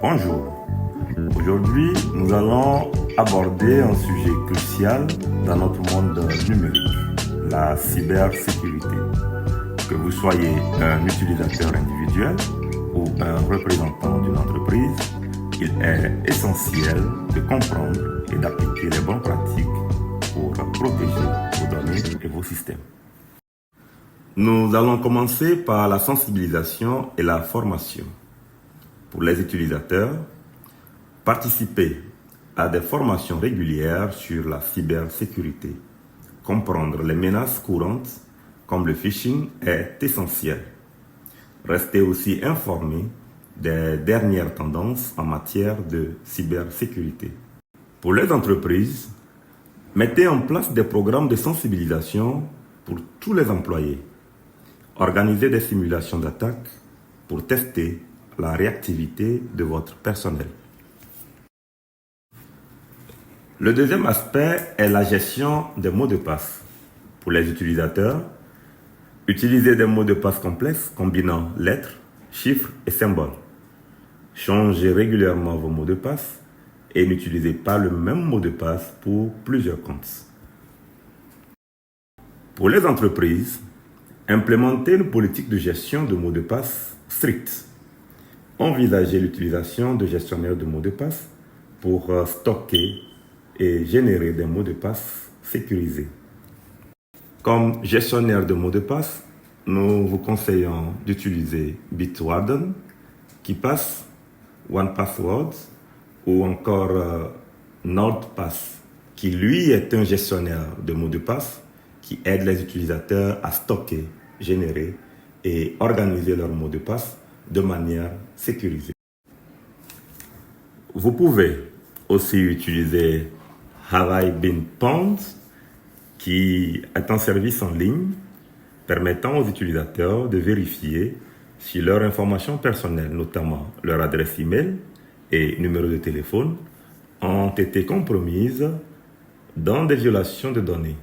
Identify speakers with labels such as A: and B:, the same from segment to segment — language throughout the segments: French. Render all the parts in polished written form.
A: Bonjour. Aujourd'hui, nous allons aborder un sujet crucial dans notre monde numérique, la cybersécurité. Que vous soyez un utilisateur individuel ou un représentant d'une entreprise, il est essentiel de comprendre et d'appliquer les bonnes pratiques pour protéger vos données et vos systèmes. Nous allons commencer par la sensibilisation et la formation. Pour les utilisateurs, participer à des formations régulières sur la cybersécurité. Comprendre les menaces courantes comme le phishing est essentiel. Restez aussi informé des dernières tendances en matière de cybersécurité. Pour les entreprises, mettez en place des programmes de sensibilisation pour tous les employés. Organisez des simulations d'attaque pour tester la réactivité de votre personnel. Le deuxième aspect est la gestion des mots de passe. Pour les utilisateurs, utilisez des mots de passe complexes combinant lettres, chiffres et symboles. Changez régulièrement vos mots de passe et n'utilisez pas le même mot de passe pour plusieurs comptes. Pour les entreprises, implémentez une politique de gestion de mots de passe stricte. Envisagez l'utilisation de gestionnaires de mots de passe pour stocker et générer des mots de passe sécurisés. Comme gestionnaire de mots de passe, nous vous conseillons d'utiliser Bitwarden, KeePass, OnePassword ou encore NordPass, qui lui est un gestionnaire de mots de passe qui aide les utilisateurs à stocker, générer et organiser leurs mots de passe de manière sécurisée. Vous pouvez aussi utiliser Have I Been Pwned, qui est un service en ligne permettant aux utilisateurs de vérifier si leurs informations personnelles, notamment leur adresse email et numéro de téléphone, ont été compromises dans des violations de données.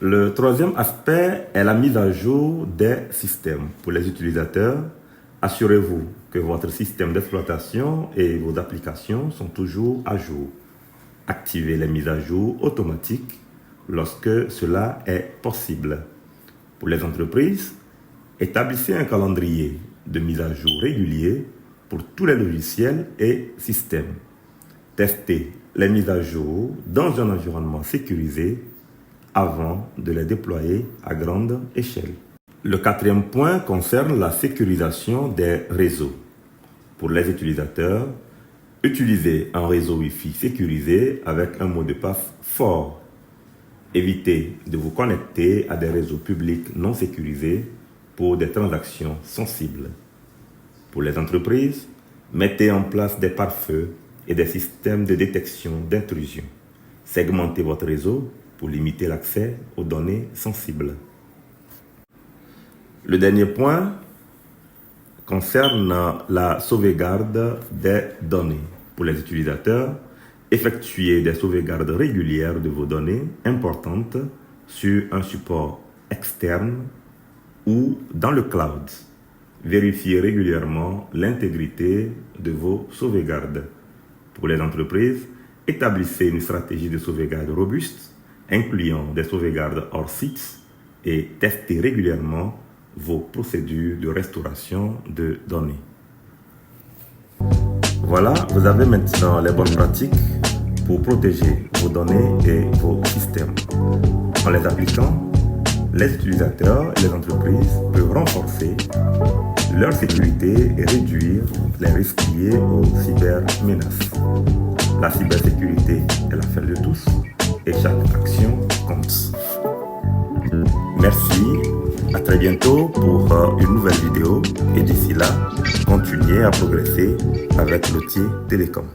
A: Le troisième aspect est la mise à jour des systèmes. Pour les utilisateurs, assurez-vous que votre système d'exploitation et vos applications sont toujours à jour. Activez les mises à jour automatiques lorsque cela est possible. Pour les entreprises, établissez un calendrier de mise à jour régulier pour tous les logiciels et systèmes. Testez les mises à jour dans un environnement sécurisé avant de les déployer à grande échelle. Le quatrième point concerne la sécurisation des réseaux. Pour les utilisateurs, utilisez un réseau Wi-Fi sécurisé avec un mot de passe fort. Évitez de vous connecter à des réseaux publics non sécurisés pour des transactions sensibles. Pour les entreprises, mettez en place des pare-feux et des systèmes de détection d'intrusion. Segmentez votre réseau pour limiter l'accès aux données sensibles. Le dernier point concerne la sauvegarde des données. Pour les utilisateurs, effectuez des sauvegardes régulières de vos données importantes sur un support externe ou dans le cloud. Vérifiez régulièrement l'intégrité de vos sauvegardes. Pour les entreprises, établissez une stratégie de sauvegarde robuste incluant des sauvegardes hors site et testez régulièrement vos procédures de restauration de données. Voilà, vous avez maintenant les bonnes pratiques pour protéger vos données et vos systèmes. En les appliquant, les utilisateurs et les entreprises peuvent renforcer leur sécurité et réduire les risques liés aux cybermenaces. La cybersécurité est l'affaire de tous et chaque action compte. Merci, à très bientôt pour une nouvelle vidéo et d'ici là, continuez à progresser avec l'outil Télécom.